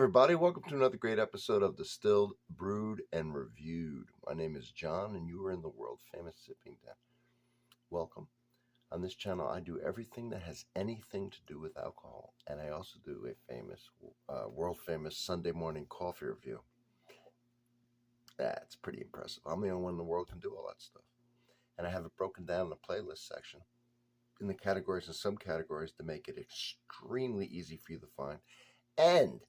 everybody, welcome to another great episode of Distilled, Brewed, and Reviewed. My name is John, and you are in the world-famous sipping den. Welcome. On this channel, I do everything that has anything to do with alcohol, and I also do a world-famous Sunday morning coffee review. That's pretty impressive. I'm the only one in the world who can do all that stuff. And I have it broken down in the playlist section, in the categories and subcategories to make it extremely easy for you to find. And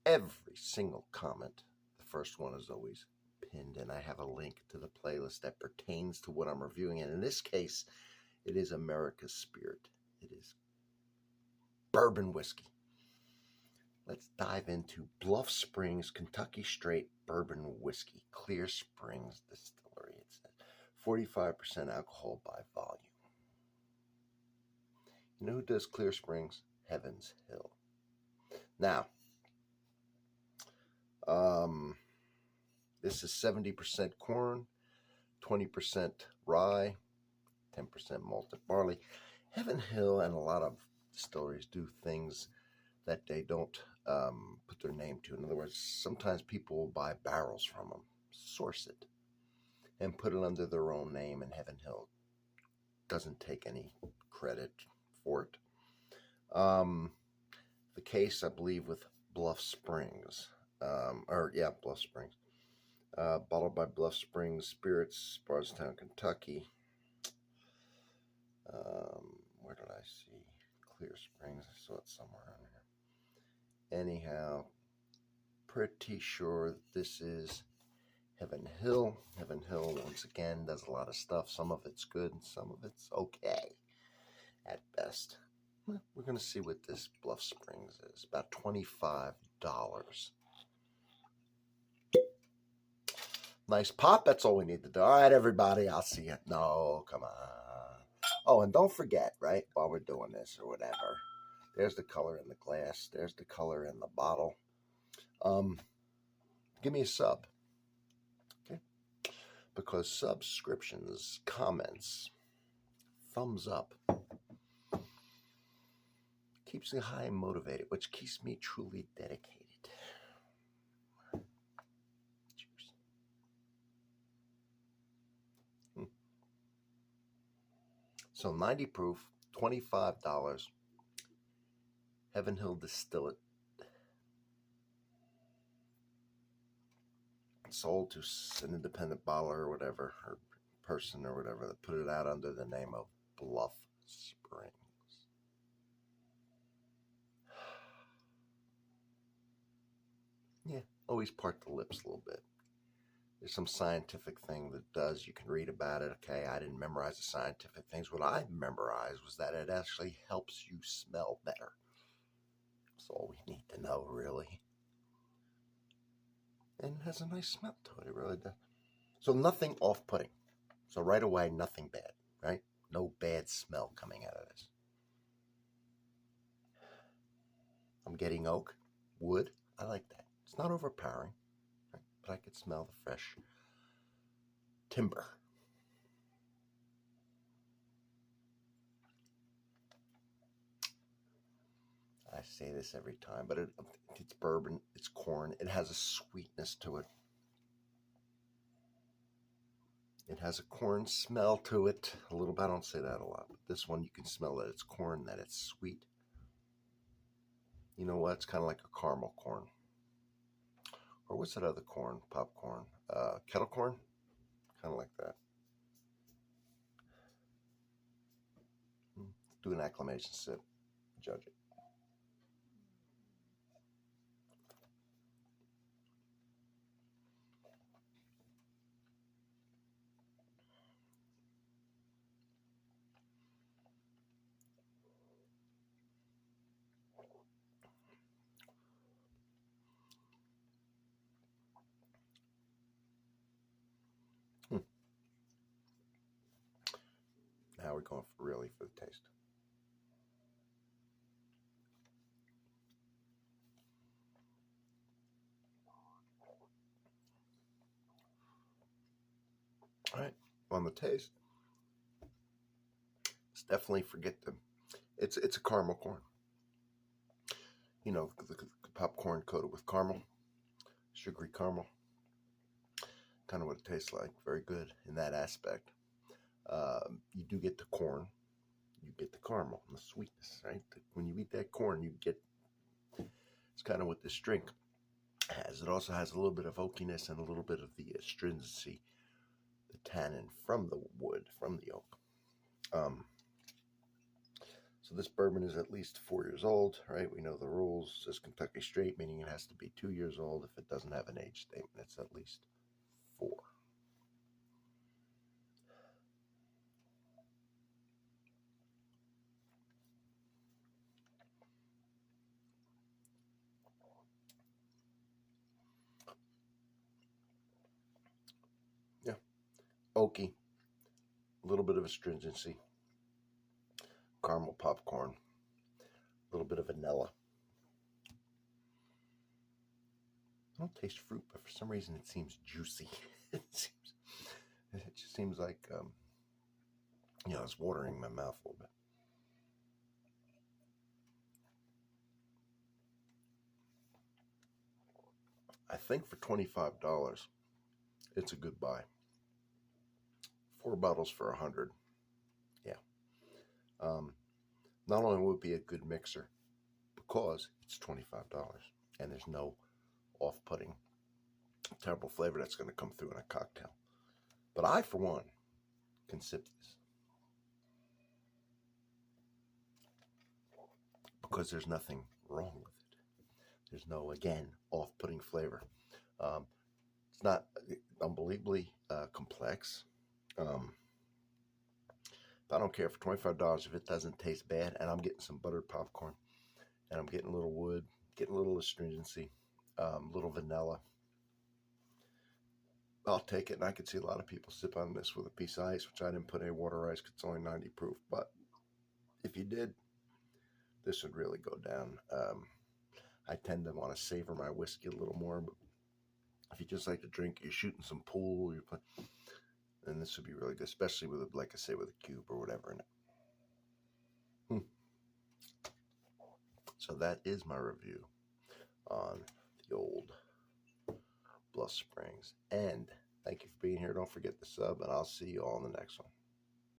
every single comment, the first one is always pinned, and I have a link to the playlist that pertains to what I'm reviewing. And in this case, it is America's Spirit. It is bourbon whiskey. Let's dive into Bluff Springs Kentucky Straight Bourbon Whiskey, Clear Springs Distillery. It says 45% alcohol by volume. You know who does Clear Springs? Heaven's Hill. Now, this is 70% corn, 20% rye, 10% malted barley. Heaven Hill and a lot of distilleries do things that they don't put their name to. In other words, sometimes people will buy barrels from them, source it, and put it under their own name, and Heaven Hill doesn't take any credit for it. The case, I believe, with Bluff Springs. Bluff Springs. Bottled by Bluff Springs Spirits, Bardstown, Kentucky. Where did I see Clear Springs? I saw it somewhere on here. Anyhow, pretty sure this is Heaven Hill. Heaven Hill, once again, does a lot of stuff. Some of it's good and some of it's okay at best. We're going to see what this Bluff Springs is. About $25. Nice pop. That's all we need to do. All right, everybody. I'll see you. No, come on. Oh, and don't forget, right, while we're doing this or whatever, there's the color in the glass. There's the color in the bottle. Give me a sub. Okay? Because subscriptions, comments, thumbs up, keeps me high and motivated, which keeps me truly dedicated. Cheers. So 90 proof, $25. Heaven Hill Distillate. Sold to an independent bottler or whatever, or person or whatever, that put it out under the name of Bluff Springs. Yeah, always part the lips a little bit. There's some scientific thing that does, you can read about it. Okay, I didn't memorize the scientific things. What I memorized was that it actually helps you smell better. That's all we need to know, really. And it has a nice smell to it, it really does. So nothing off-putting. So right away, nothing bad, right? No bad smell coming out of this. I'm getting oak, wood. I like that. It's not overpowering, right? But I could smell the fresh timber. I say this every time, but it's bourbon, it's corn. It has a sweetness to it. It has a corn smell to it. A little bit, I don't say that a lot, but this one you can smell that it's corn, that it's sweet. You know what? It's kind of like a caramel corn. Or what's that other corn? Popcorn. Kettle corn? Kind of like that. Do an acclamation sip. Judge it. Now we're going really for the taste. All right, on the taste, it's definitely it's a caramel corn. you know, the popcorn coated with caramel, sugary caramel. Kind of what it tastes like. Very good in that aspect. You do get the corn, you get the caramel and the sweetness, right? When you eat that corn, you get, it's kind of what this drink has. It also has a little bit of oakiness and a little bit of the astringency, the tannin from the wood, from the oak. So this bourbon is at least 4 years old, right? We know the rules. It says Kentucky Straight, meaning it has to be 2 years old. If it doesn't have an age statement, it's at least 4. Yeah, oaky, a little bit of astringency, caramel popcorn, a little bit of vanilla. I don't taste fruit, but for some reason it seems juicy. it just seems like, you know, it's watering my mouth a little bit. I think for $25, it's a good buy. 4 bottles for $100. Yeah. Not only will it be a good mixer because it's $25 and there's no off-putting terrible flavor that's going to come through in a cocktail, but I, for one, can sip this because there's nothing wrong with it. There's no, again, off-putting flavor. It's not unbelievably complex. I don't care for $25 if it doesn't taste bad, and I'm getting some buttered popcorn, and I'm getting a little wood, getting a little astringency, little vanilla. I'll take it, and I could see a lot of people sip on this with a piece of ice, which I didn't put any water ice because it's only 90 proof. But if you did, this would really go down. I tend to want to savor my whiskey a little more, but if you just like to drink, you're shooting some pool, then this would be really good, especially with, like I say, with a cube or whatever in it. So that is my review on the old Bluff Springs. And thank you for being here. Don't forget to sub, and I'll see you all in the next one.